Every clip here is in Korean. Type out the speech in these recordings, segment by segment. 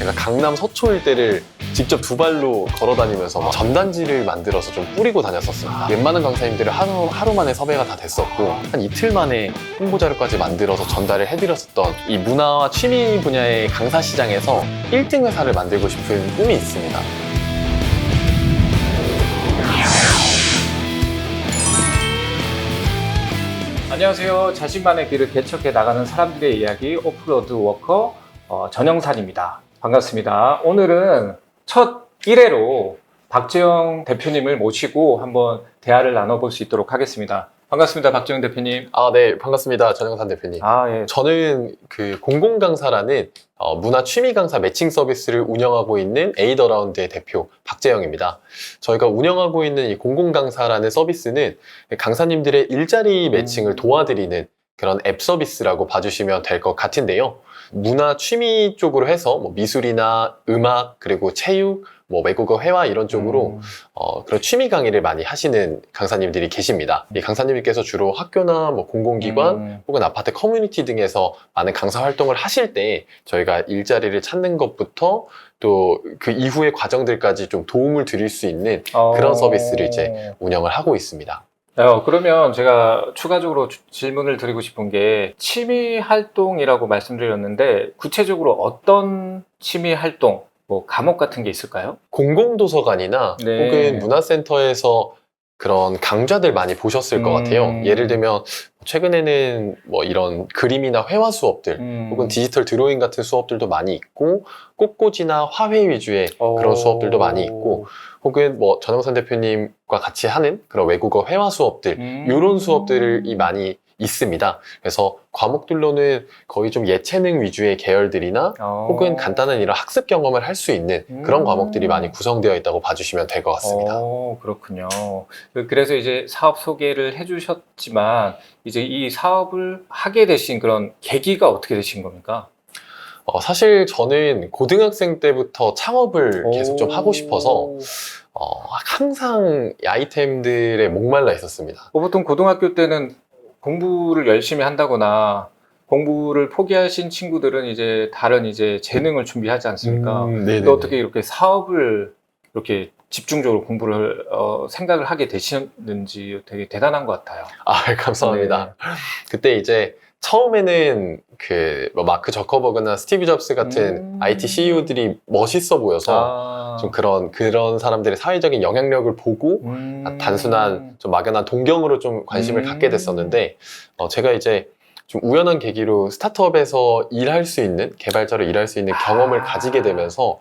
제가 강남 서초 일대를 직접 두 발로 걸어 다니면서 막 전단지를 만들어서 좀 뿌리고 다녔었어요. 웬만한 강사님들은 하루 만에 섭외가 다 됐었고 한 이틀 만에 홍보 자료까지 만들어서 전달을 해드렸었던 이 문화와 취미 분야의 강사 시장에서 1등 회사를 만들고 싶은 꿈이 있습니다. 안녕하세요. 자신만의 길을 개척해 나가는 사람들의 이야기 오프로드 워커 전영산입니다. 반갑습니다. 오늘은 첫 1회로 박재영 대표님을 모시고 한번 대화를 나눠볼 수 있도록 하겠습니다. 반갑습니다. 박재영 대표님. 네, 반갑습니다. 전영산 대표님. 예. 저는 그 공공강사라는 문화 취미 강사 매칭 서비스를 운영하고 있는 에이더라운드의 대표 박재영입니다. 저희가 운영하고 있는 이 공공강사라는 서비스는 강사님들의 일자리 매칭을 도와드리는 그런 앱 서비스라고 봐주시면 될 것 같은데요. 문화 취미 쪽으로 해서 뭐 미술이나 음악 그리고 체육, 뭐 외국어 회화 이런 쪽으로 그런 취미 강의를 많이 하시는 강사님들이 계십니다. 이 강사님들께서 주로 학교나 뭐 공공기관 혹은 아파트 커뮤니티 등에서 많은 강사 활동을 하실 때 저희가 일자리를 찾는 것부터 또 그 이후의 과정들까지 좀 도움을 드릴 수 있는 그런 서비스를 이제 운영을 하고 있습니다. 그러면 제가 추가적으로 질문을 드리고 싶은 게 취미 활동이라고 말씀드렸는데 구체적으로 어떤 취미 활동, 뭐 과목 같은 게 있을까요? 공공도서관이나 네. 혹은 문화센터에서 그런 강좌들 많이 보셨을 것 같아요. 예를 들면 최근에는 뭐 이런 그림이나 회화 수업들 혹은 디지털 드로잉 같은 수업들도 많이 있고 꽃꽂이나 화훼 위주의 그런 수업들도 많이 있고 혹은 뭐 전영산 대표님과 같이 하는 그런 외국어 회화 수업들 이런 수업들이 많이 있습니다. 그래서 과목들로는 거의 좀 예체능 위주의 계열들이나 혹은 간단한 이런 학습 경험을 할 수 있는 그런 과목들이 많이 구성되어 있다고 봐주시면 될 것 같습니다. 그렇군요. 그래서 이제 사업 소개를 해주셨지만 이제 이 사업을 하게 되신 그런 계기가 어떻게 되신 겁니까? 사실 저는 고등학생 때부터 창업을 계속 좀 하고 싶어서 항상 이 아이템들에 목말라 있었습니다. 보통 고등학교 때는 공부를 열심히 한다거나 공부를 포기하신 친구들은 이제 다른 이제 재능을 준비하지 않습니까? 근데 어떻게 이렇게 사업을 이렇게 집중적으로 공부를 생각을 하게 되셨는지 되게 대단한 것 같아요. 감사합니다. 네. 그때 이제 처음에는 그 마크 저커버그나 스티브 잡스 같은 IT CEO들이 멋있어 보여서 좀 그런 사람들의 사회적인 영향력을 보고 단순한 좀 막연한 동경으로 좀 관심을 갖게 됐었는데 제가 이제 좀 우연한 계기로 스타트업에서 일할 수 있는 개발자로 일할 수 있는 경험을 가지게 되면서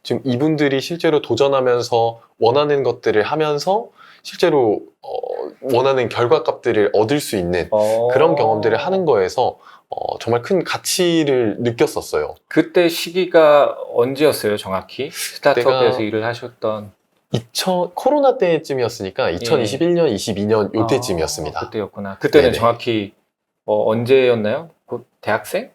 지금 이분들이 실제로 도전하면서 원하는 것들을 하면서 실제로 원하는 결과값들을 얻을 수 있는 그런 경험들을 하는 거에서 정말 큰 가치를 느꼈었어요. 그때 시기가 언제였어요, 정확히? 스타트업에서 일을 하셨던 코로나 때쯤이었으니까 2021년, 22년 요때쯤이었습니다. 그때였구나. 그때는 네네. 정확히 언제였나요? 대학생?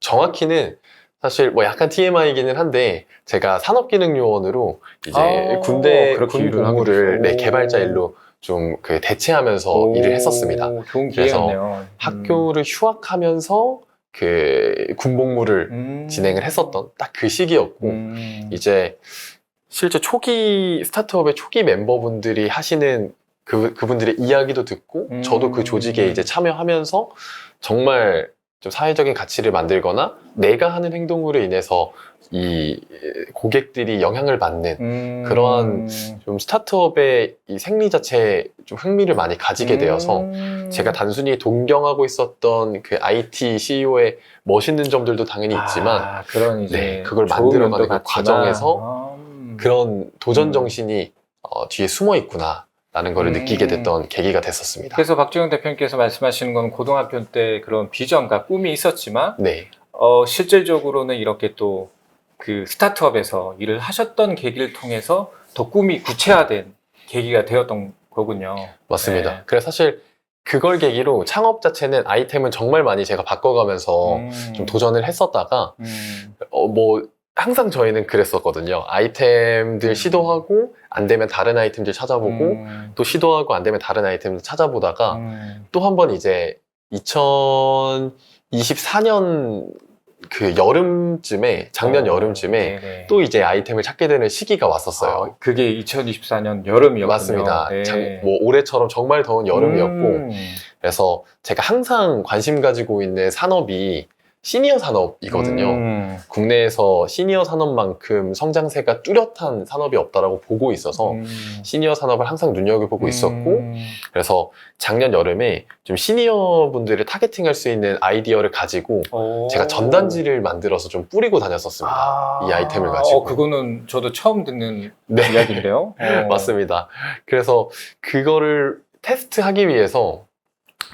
정확히는 사실 뭐 약간 TMI이기는 한데 제가 산업기능요원으로 이제 군대 군 복무를 개발자 일로 좀 그 대체하면서 일을 했었습니다. 좋은 기회였네요. 그래서 학교를 휴학하면서 그 군복무를 진행을 했었던 딱 그 시기였고 이제 실제 초기 스타트업의 초기 멤버분들이 하시는 그분들의 이야기도 듣고 저도 그 조직에 이제 참여하면서 정말 좀 사회적인 가치를 만들거나 내가 하는 행동으로 인해서 이 고객들이 영향을 받는 그러한 좀 스타트업의 이 생리 자체에 좀 흥미를 많이 가지게 되어서 제가 단순히 동경하고 있었던 그 IT CEO의 멋있는 점들도 당연히 있지만 그런 이제 그걸 만들어가는 그 과정에서 그런 도전 정신이 뒤에 숨어 있구나 라는 걸 느끼게 됐던 계기가 됐었습니다. 그래서 박재영 대표님께서 말씀하시는 건 고등학교 때 그런 비전과 꿈이 있었지만 실질적으로는 이렇게 또 그 스타트업에서 일을 하셨던 계기를 통해서 더 꿈이 구체화된 계기가 되었던 거군요. 맞습니다. 네. 그래서 사실 그걸 계기로 창업 자체는 아이템은 정말 많이 제가 바꿔가면서 좀 도전을 했었다가 뭐 항상 저희는 그랬었거든요. 아이템들 시도하고 안 되면 다른 아이템들 찾아보고 또 시도하고 안 되면 다른 아이템들 찾아보다가 또 한 번 이제 2024년 그 여름쯤에, 작년 여름쯤에 네네. 또 이제 아이템을 찾게 되는 시기가 왔었어요. 그게 2024년 여름이었군요. 맞습니다. 네. 뭐 올해처럼 정말 더운 여름이었고, 음. 그래서 제가 항상 관심 가지고 있는 산업이 시니어 산업이거든요. 국내에서 시니어 산업만큼 성장세가 뚜렷한 산업이 없다라고 보고 있어서 시니어 산업을 항상 눈여겨보고 있었고, 그래서 작년 여름에 좀 시니어 분들을 타겟팅할 수 있는 아이디어를 가지고 제가 전단지를 만들어서 좀 뿌리고 다녔었습니다. 이 아이템을 가지고. 그거는 저도 처음 듣는 네. 이야기인데요. 맞습니다. 그래서 그거를 테스트하기 위해서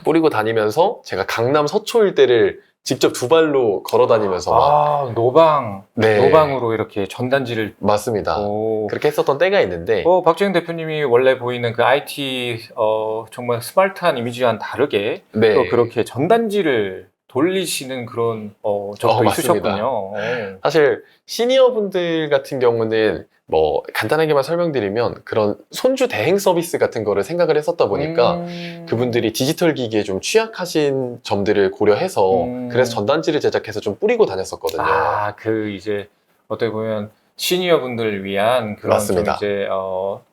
뿌리고 다니면서 제가 강남 서초 일대를 직접 두 발로 걸어 다니면서 막 노방으로 이렇게 전단지를. 맞습니다. 그렇게 했었던 때가 있는데 박재영 대표님이 원래 보이는 그 IT 정말 스마트한 이미지와는 다르게 네. 또 그렇게 전단지를 돌리시는 그런 적도 맞습니다. 있으셨군요. 사실 시니어 분들 같은 경우는 뭐 간단하게만 설명드리면 그런 손주 대행 서비스 같은 거를 생각을 했었다 보니까 그분들이 디지털 기기에 좀 취약하신 점들을 고려해서 그래서 전단지를 제작해서 좀 뿌리고 다녔었거든요. 그 이제 어떻게 보면 시니어 분들을 위한 그런 좀 맞습니다. 이제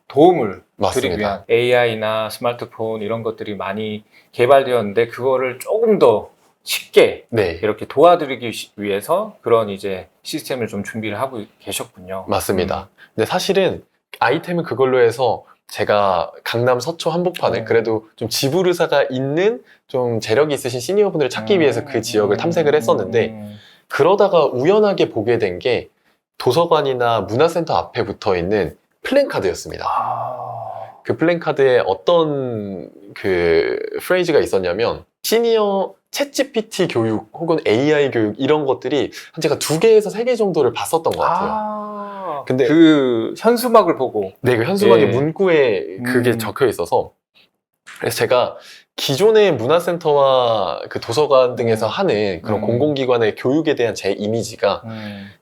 도움을 드리기 맞습니다. 위한 AI나 스마트폰 이런 것들이 많이 개발되었는데 그거를 조금 더 쉽게 네. 이렇게 도와드리기 위해서 그런 이제 시스템을 좀 준비를 하고 계셨군요. 맞습니다. 근데 사실은 아이템은 그걸로 해서 제가 강남 서초 한복판에 그래도 좀 지불의사가 있는 좀 재력이 있으신 시니어 분들을 찾기 위해서 그 지역을 탐색을 했었는데 그러다가 우연하게 보게 된 게 도서관이나 문화센터 앞에 붙어 있는 플랜카드였습니다. 그 플랜카드에 어떤 그 프레이즈가 있었냐면 시니어 챗GPT 교육 혹은 AI 교육 이런 것들이 한 제가 2개에서 3개 정도를 봤었던 것 같아요. 근데 그 현수막을 보고 네, 그 현수막의 예. 문구에 그게 적혀 있어서 그래서 제가 기존의 문화센터와 그 도서관 등에서 하는 그런 공공기관의 교육에 대한 제 이미지가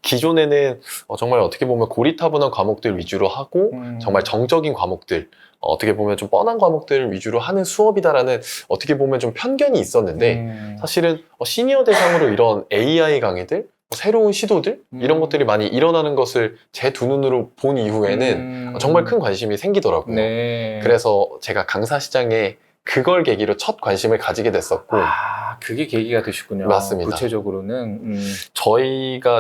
기존에는 정말 어떻게 보면 고리타분한 과목들 위주로 하고 정말 정적인 과목들 어떻게 보면 좀 뻔한 과목들을 위주로 하는 수업이다라는 어떻게 보면 좀 편견이 있었는데 사실은 시니어 대상으로 이런 AI 강의들 새로운 시도들 이런 것들이 많이 일어나는 것을 제 두 눈으로 본 이후에는 정말 큰 관심이 생기더라고요. 네. 그래서 제가 강사 시장에 그걸 계기로 첫 관심을 가지게 됐었고 그게 계기가 되셨군요. 맞습니다. 구체적으로는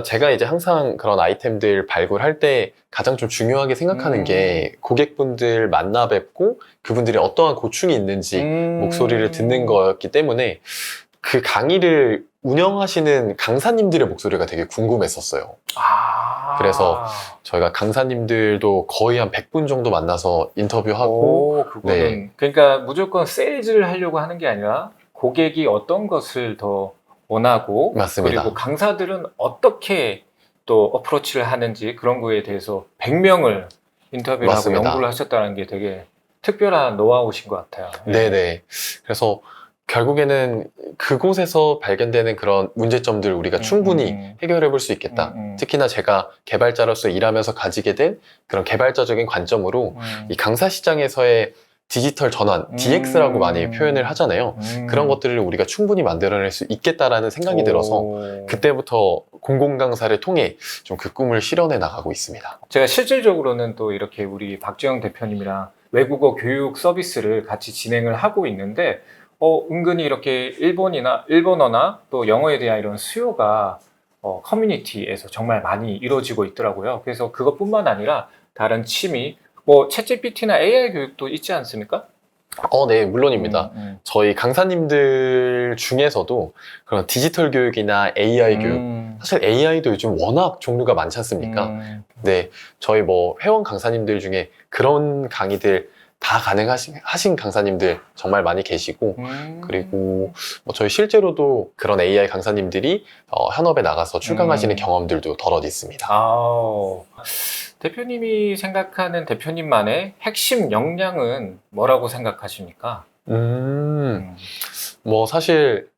제가 이제 항상 그런 아이템들 발굴할 때 가장 좀 중요하게 생각하는 게 고객분들 만나 뵙고 그분들이 어떠한 고충이 있는지 목소리를 듣는 거였기 때문에 그 강의를 운영하시는 강사님들의 목소리가 되게 궁금했었어요. 그래서 저희가 강사님들도 거의 한 100분 정도 만나서 인터뷰하고 그거는 그러니까 무조건 세일즈를 하려고 하는 게 아니라 고객이 어떤 것을 더 원하고 맞습니다. 그리고 강사들은 어떻게 또 어프로치를 하는지 그런 거에 대해서 100명을 인터뷰를 맞습니다. 하고 연구를 하셨다는 게 되게 특별한 노하우신 것 같아요. 네네. 그래서 결국에는 그곳에서 발견되는 그런 문제점들 우리가 충분히 해결해 볼 수 있겠다. 특히나 제가 개발자로서 일하면서 가지게 된 그런 개발자적인 관점으로 이 강사 시장에서의 디지털 전환, DX라고 많이 표현을 하잖아요. 그런 것들을 우리가 충분히 만들어낼 수 있겠다라는 생각이 들어서 그때부터 공공 강사를 통해 좀 그 꿈을 실현해 나가고 있습니다. 제가 실질적으로는 또 이렇게 우리 박재영 대표님이랑 외국어 교육 서비스를 같이 진행을 하고 있는데 은근히 이렇게 일본어나 또 영어에 대한 이런 수요가 커뮤니티에서 정말 많이 이루어지고 있더라고요. 그래서 그것뿐만 아니라 다른 취미, 챗GPT나 AI 교육도 있지 않습니까? 네, 물론입니다. 저희 강사님들 중에서도 그런 디지털 교육이나 AI 교육, 사실 AI도 요즘 워낙 종류가 많지 않습니까? 네, 저희 회원 강사님들 중에 그런 강의들 다 가능하신 강사님들 정말 많이 계시고 그리고 저희 실제로도 그런 AI 강사님들이 현업에 나가서 출강하시는 경험들도 덧없이 있습니다. 대표님이 생각하는 대표님만의 핵심 역량은 뭐라고 생각하십니까? 사실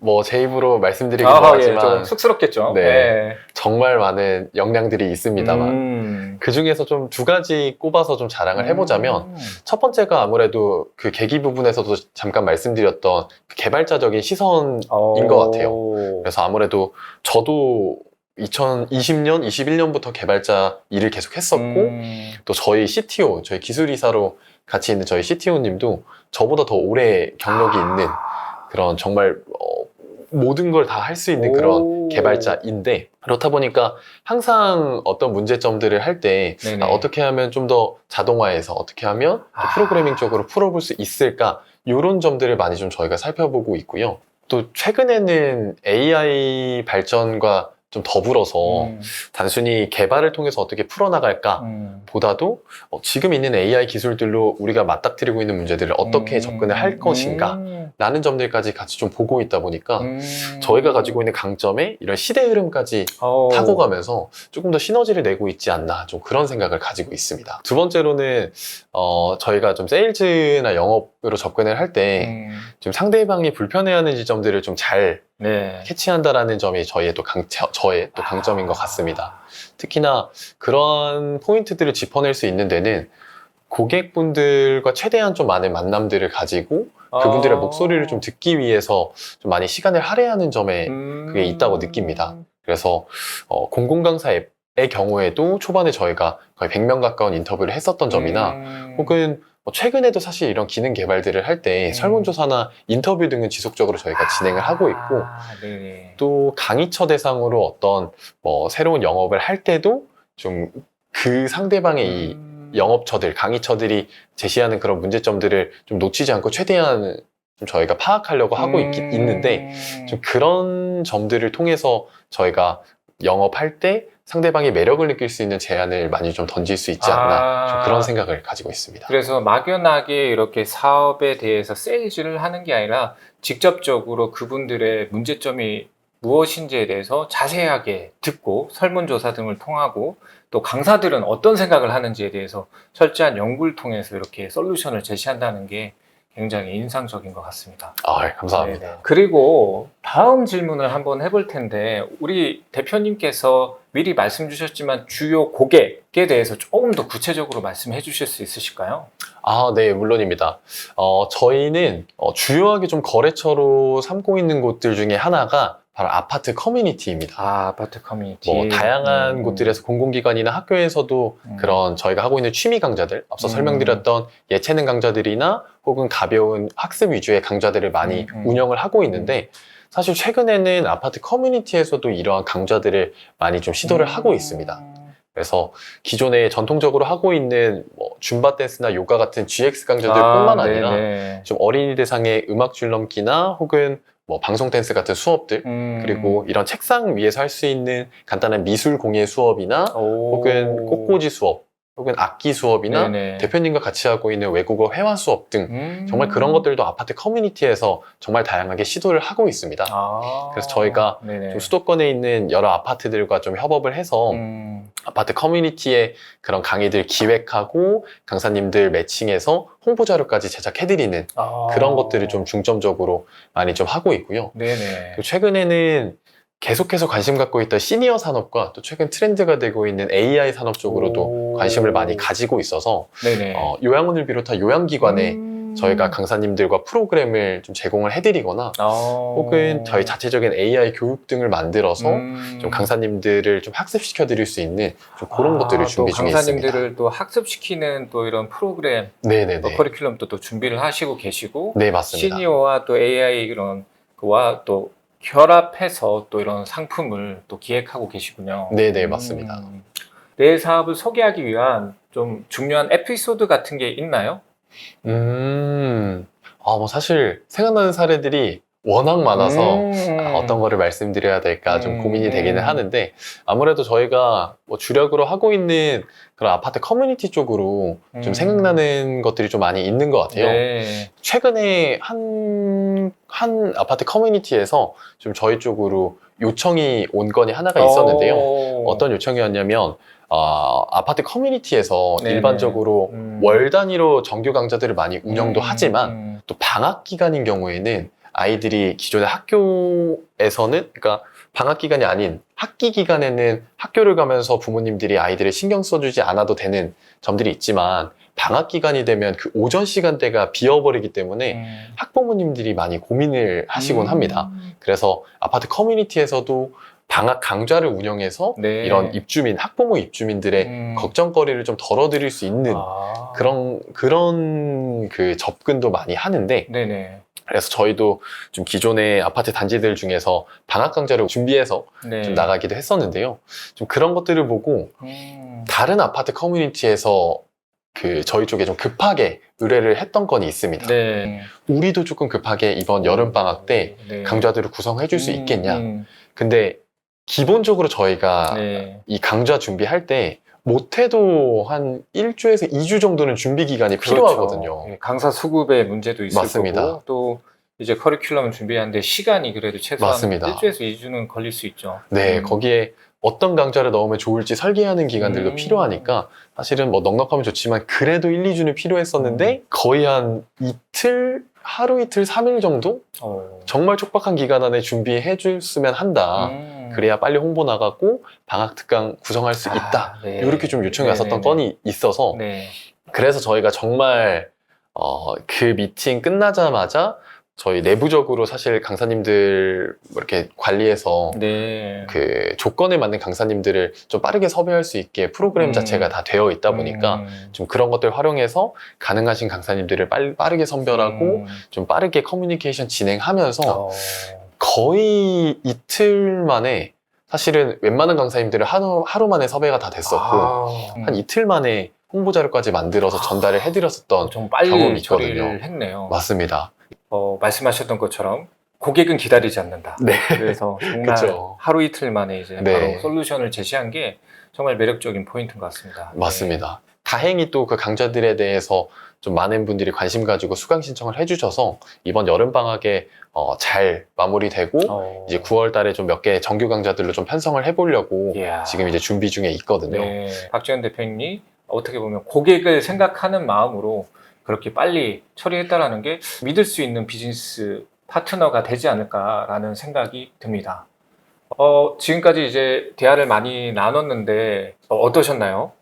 뭐 제 입으로 말씀드리긴 예, 뭐하지만 좀 쑥스럽겠죠. 네. 네. 정말 많은 역량들이 있습니다만 그 중에서 좀 두 가지 꼽아서 좀 자랑을 해보자면 첫 번째가 아무래도 그 계기 부분에서도 잠깐 말씀드렸던 그 개발자적인 시선인 것 같아요. 그래서 아무래도 저도 2020년, 21년부터 개발자 일을 계속 했었고 또 저희 CTO, 저희 기술이사로 같이 있는 저희 CTO님도 저보다 더 오래 경력이 있는 그런 정말 모든 걸 다 할 수 있는 그런 개발자인데 그렇다 보니까 항상 어떤 문제점들을 할 때 네네. 어떻게 하면 좀 더 자동화해서 어떻게 하면 또 프로그래밍 쪽으로 풀어볼 수 있을까 이런 점들을 많이 좀 저희가 살펴보고 있고요. 또 최근에는 AI 발전과 좀 더불어서 단순히 개발을 통해서 어떻게 풀어나갈까 보다도 지금 있는 AI 기술들로 우리가 맞닥뜨리고 있는 문제들을 어떻게 접근을 할 것인가 라는 점들까지 같이 좀 보고 있다 보니까 저희가 가지고 있는 강점에 이런 시대 흐름까지 타고 가면서 조금 더 시너지를 내고 있지 않나 좀 그런 생각을 가지고 있습니다. 두 번째로는 저희가 좀 세일즈나 영업으로 접근을 할 때 좀 상대방이 불편해하는 지점들을 좀 잘 네. 캐치한다라는 점이 저의 또 강점인 것 같습니다. 특히나 그런 포인트들을 짚어낼 수 있는 데는 고객분들과 최대한 좀 많은 만남들을 가지고 그분들의 목소리를 좀 듣기 위해서 좀 많이 시간을 할애하는 점에 그게 있다고 느낍니다. 그래서 공공강사 앱의 경우에도 초반에 저희가 거의 100명 가까운 인터뷰를 했었던 점이나 혹은 최근에도 사실 이런 기능 개발들을 할 때 설문조사나 인터뷰 등은 지속적으로 저희가 진행을 하고 있고 네네. 또 강의처 대상으로 어떤 새로운 영업을 할 때도 좀 그 상대방의 이 영업처들, 강의처들이 제시하는 그런 문제점들을 좀 놓치지 않고 최대한 좀 저희가 파악하려고 하고 있는데 좀 그런 점들을 통해서 저희가 영업할 때 상대방이 매력을 느낄 수 있는 제안을 많이 좀 던질 수 있지 않나 좀 그런 생각을 가지고 있습니다. 그래서 막연하게 이렇게 사업에 대해서 세일즈를 하는 게 아니라 직접적으로 그분들의 문제점이 무엇인지에 대해서 자세하게 듣고 설문조사 등을 통하고 또 강사들은 어떤 생각을 하는지에 대해서 철저한 연구를 통해서 이렇게 솔루션을 제시한다는 게 굉장히 인상적인 것 같습니다. 감사합니다. 네네. 그리고 다음 질문을 한번 해볼 텐데 우리 대표님께서 미리 말씀 주셨지만 주요 고객에 대해서 조금 더 구체적으로 말씀해 주실 수 있으실까요? 네, 물론입니다. 저희는 주요하게 좀 거래처로 삼고 있는 곳들 중에 하나가 바로 아파트 커뮤니티입니다. 아파트 커뮤니티. 다양한 곳들에서 공공기관이나 학교에서도 그런 저희가 하고 있는 취미 강좌들, 앞서 설명드렸던 예체능 강좌들이나 혹은 가벼운 학습 위주의 강좌들을 많이 운영을 하고 있는데 사실 최근에는 아파트 커뮤니티에서도 이러한 강좌들을 많이 좀 시도를 하고 있습니다. 그래서 기존에 전통적으로 하고 있는 줌바 댄스나 요가 같은 GX 강좌들뿐만 아니라 좀 어린이 대상의 음악 줄넘기나 혹은 방송 댄스 같은 수업들 그리고 이런 책상 위에서 할 수 있는 간단한 미술 공예 수업이나 혹은 꽃꽂이 수업 혹은 악기 수업이나 대표님과 같이 하고 있는 외국어 회화 수업 등 정말 그런 것들도 아파트 커뮤니티에서 정말 다양하게 시도를 하고 있습니다. 그래서 저희가 좀 수도권에 있는 여러 아파트들과 좀 협업을 해서 아파트 커뮤니티에 그런 강의들 기획하고 강사님들 매칭해서 홍보 자료까지 제작해드리는 그런 것들을 좀 중점적으로 많이 좀 하고 있고요. 그리고 최근에는 계속해서 관심 갖고 있던 시니어 산업과 또 최근 트렌드가 되고 있는 AI 산업 쪽으로도 관심을 많이 가지고 있어서 요양원을 비롯한 요양기관에 저희가 강사님들과 프로그램을 좀 제공을 해드리거나 혹은 저희 자체적인 AI 교육 등을 만들어서 좀 강사님들을 좀 학습시켜 드릴 수 있는 좀 그런 것들을 준비 중에 있습니다. 강사님들을 또 학습시키는 또 이런 프로그램, 커리큘럼도 또 준비를 하시고 계시고 네, 맞습니다. 시니어와 또 AI 이런 거와 또 결합해서 또 이런 상품을 또 기획하고 계시군요. 네, 맞습니다. 내 사업을 소개하기 위한 좀 중요한 에피소드 같은 게 있나요? 사실 생각나는 사례들이 워낙 많아서 어떤 거를 말씀드려야 될까 좀 고민이 되기는 하는데 아무래도 저희가 주력으로 하고 있는 그런 아파트 커뮤니티 쪽으로 좀 생각나는 것들이 좀 많이 있는 것 같아요. 최근에 한 아파트 커뮤니티에서 좀 저희 쪽으로 요청이 온 건이 하나가 있었는데요. 어떤 요청이었냐면 아파트 커뮤니티에서 일반적으로 월 단위로 정규 강좌들을 많이 운영도 하지만 또 방학 기간인 경우에는 아이들이 기존의 학교에서는, 그러니까 방학 기간이 아닌 학기 기간에는 학교를 가면서 부모님들이 아이들을 신경 써주지 않아도 되는 점들이 있지만, 방학 기간이 되면 그 오전 시간대가 비어버리기 때문에 학부모님들이 많이 고민을 하시곤 합니다. 그래서 아파트 커뮤니티에서도 방학 강좌를 운영해서 네. 이런 입주민, 학부모 입주민들의 걱정거리를 좀 덜어드릴 수 있는 그런 그 접근도 많이 하는데, 네네. 그래서 저희도 좀 기존의 아파트 단지들 중에서 방학 강좌를 준비해서 네. 좀 나가기도 했었는데요. 좀 그런 것들을 보고 다른 아파트 커뮤니티에서 그 저희 쪽에 좀 급하게 의뢰를 했던 건이 있습니다. 네. 우리도 조금 급하게 이번 여름 방학 때 네. 강좌들을 구성해 줄 수 있겠냐. 근데 기본적으로 저희가 네. 이 강좌 준비할 때 못해도 한 1주에서 2주 정도는 준비 기간이 필요하거든요. 예, 강사 수급의 문제도 있을 맞습니다. 거고 또 이제 커리큘럼 준비하는데 시간이 그래도 최소한 맞습니다. 1주에서 2주는 걸릴 수 있죠. 네, 거기에 어떤 강좌를 넣으면 좋을지 설계하는 기간들도 필요하니까 사실은 뭐 넉넉하면 좋지만 그래도 1, 2주는 필요했었는데 거의 한 이틀, 하루 이틀, 3일 정도? 정말 촉박한 기간 안에 준비해 줬으면 한다. 그래야 빨리 홍보 나가고 방학 특강 구성할 수 있다. 네. 이렇게 좀 요청이 왔었던 건이 있어서 네. 그래서 저희가 정말 그 미팅 끝나자마자 저희 내부적으로 사실 강사님들 이렇게 관리해서 네. 그 조건에 맞는 강사님들을 좀 빠르게 섭외할 수 있게 프로그램 자체가 다 되어 있다 보니까 좀 그런 것들 활용해서 가능하신 강사님들을 빠르게 선별하고 좀 빠르게 커뮤니케이션 진행하면서 거의 이틀 만에 사실은 웬만한 강사님들은 하루 만에 섭외가 다 됐었고 한 이틀 만에 홍보 자료까지 만들어서 전달을 해드렸었던 좀 빨리 경험이 처리를 있거든요. 했네요. 맞습니다. 말씀하셨던 것처럼 고객은 기다리지 않는다. 네. 그래서 정말 그쵸. 하루 이틀 만에 이제 네. 바로 솔루션을 제시한 게 정말 매력적인 포인트인 것 같습니다. 맞습니다. 다행히 또 그 강좌들에 대해서 좀 많은 분들이 관심 가지고 수강 신청을 해주셔서 이번 여름방학에 잘 마무리되고 이제 9월 달에 좀 몇 개 정규 강좌들로 좀 편성을 해보려고 이야. 지금 이제 준비 중에 있거든요. 네. 박지현 대표님이 어떻게 보면 고객을 생각하는 마음으로 그렇게 빨리 처리했다라는 게 믿을 수 있는 비즈니스 파트너가 되지 않을까라는 생각이 듭니다. 지금까지 이제 대화를 많이 나눴는데 어떠셨나요?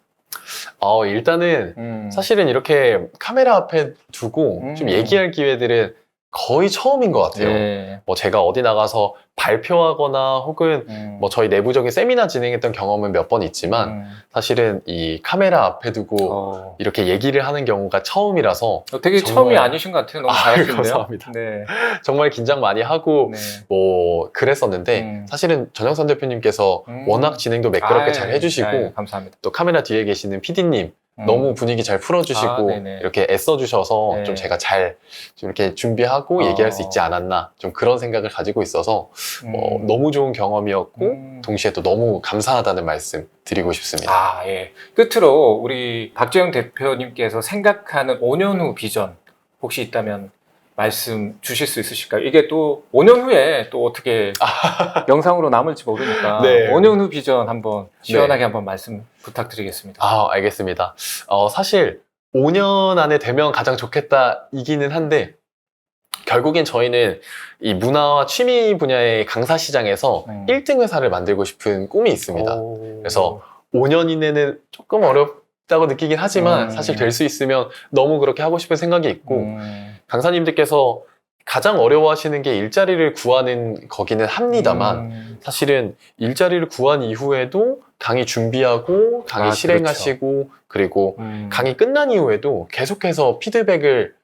일단은 사실은 이렇게 카메라 앞에 두고 좀 얘기할 기회들은 거의 처음인 것 같아요. 네. 뭐 제가 어디 나가서 발표하거나 혹은 뭐 저희 내부적인 세미나 진행했던 경험은 몇 번 있지만 사실은 이 카메라 앞에 두고 이렇게 얘기를 하는 경우가 처음이라서 되게 정말- 처음이 아니신 것 같아요. 너무 잘하시는데요. 감사합니다. 네. 정말 긴장 많이 하고 네. 뭐 그랬었는데 사실은 전영선 대표님께서 워낙 진행도 매끄럽게 잘 해주시고 감사합니다. 또 카메라 뒤에 계시는 PD님 너무 분위기 잘 풀어주시고 네네. 이렇게 애써주셔서 네. 좀 제가 잘 좀 이렇게 준비하고 얘기할 수 있지 않았나 좀 그런 생각을 가지고 있어서 너무 좋은 경험이었고 동시에 또 너무 감사하다는 말씀 드리고 싶습니다. 예. 끝으로 우리 박재영 대표님께서 생각하는 5년 후 비전 혹시 있다면 말씀 주실 수 있으실까요? 이게 또 5년 후에 또 어떻게 영상으로 남을지 모르니까 네. 5년 후 비전 한번 시원하게 한번 말씀 부탁드리겠습니다. 알겠습니다. 사실 5년 안에 되면 가장 좋겠다 이기는 한데 결국엔 저희는 이 문화와 취미 분야의 강사 시장에서 1등 회사를 만들고 싶은 꿈이 있습니다. 그래서 5년 이내는 조금 어렵다고 느끼긴 하지만 사실 될 수 있으면 너무 그렇게 하고 싶은 생각이 있고 강사님들께서 가장 어려워하시는 게 일자리를 구하는 거기는 합니다만 사실은 일자리를 구한 이후에도 강의 준비하고 강의 실행하시고 그리고 강의 끝난 이후에도 계속해서 피드백을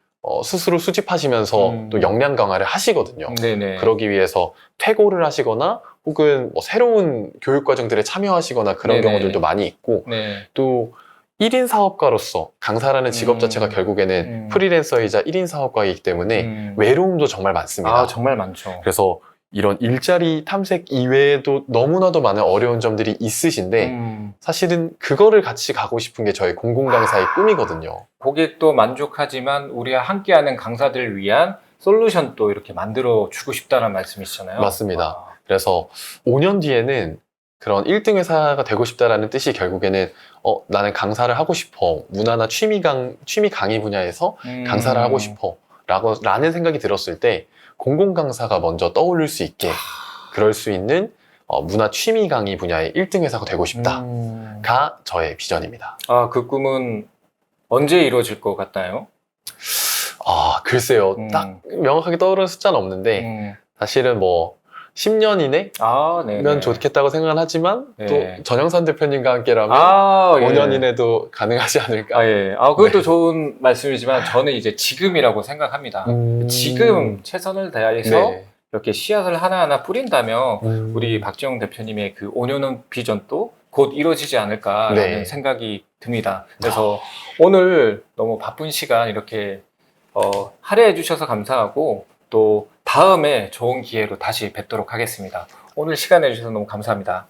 스스로 수집하시면서 또 역량 강화를 하시거든요. 네네. 그러기 위해서 퇴고를 하시거나 혹은 뭐 새로운 교육 과정들에 참여하시거나 그런 네네. 경우들도 많이 있고 네. 또 1인 사업가로서 강사라는 직업 자체가 결국에는 프리랜서이자 1인 사업가이기 때문에 외로움도 정말 많습니다. 정말 많죠. 그래서 이런 일자리 탐색 이외에도 너무나도 많은 어려운 점들이 있으신데 사실은 그거를 같이 가고 싶은 게 저희 공공강사의 꿈이거든요. 고객도 만족하지만 우리와 함께하는 강사들을 위한 솔루션도 이렇게 만들어 주고 싶다는 말씀이시잖아요. 맞습니다. 그래서 5년 뒤에는 그런 1등 회사가 되고 싶다라는 뜻이 결국에는 나는 강사를 하고 싶어. 문화나 취미 강의 분야에서 강사를 하고 싶어. 라는 생각이 들었을 때 공공 강사가 먼저 떠오를 수 있게 그럴 수 있는 문화 취미 강의 분야의 1등 회사가 되고 싶다가 저의 비전입니다. 아, 그 꿈은 언제 이루어질 것 같나요? 글쎄요. 딱 명확하게 떠오르는 숫자는 없는데 사실은 뭐 10년 이내면 아, 네. 좋겠다고 생각은 하지만 네. 또 전영산 대표님과 함께라면 아, 5년 예. 이내도 가능하지 않을까. 아, 예. 그것도 네. 좋은 말씀이지만 저는 이제 지금이라고 생각합니다. 지금 최선을 다해서 네. 이렇게 씨앗을 하나하나 뿌린다면 우리 박지영 대표님의 그 5년은 비전도 곧 이루어지지 않을까라는 네. 생각이 듭니다. 그래서 오늘 너무 바쁜 시간 이렇게 할애해 주셔서 감사하고 또 다음에 좋은 기회로 다시 뵙도록 하겠습니다. 오늘 시간 내주셔서 너무 감사합니다.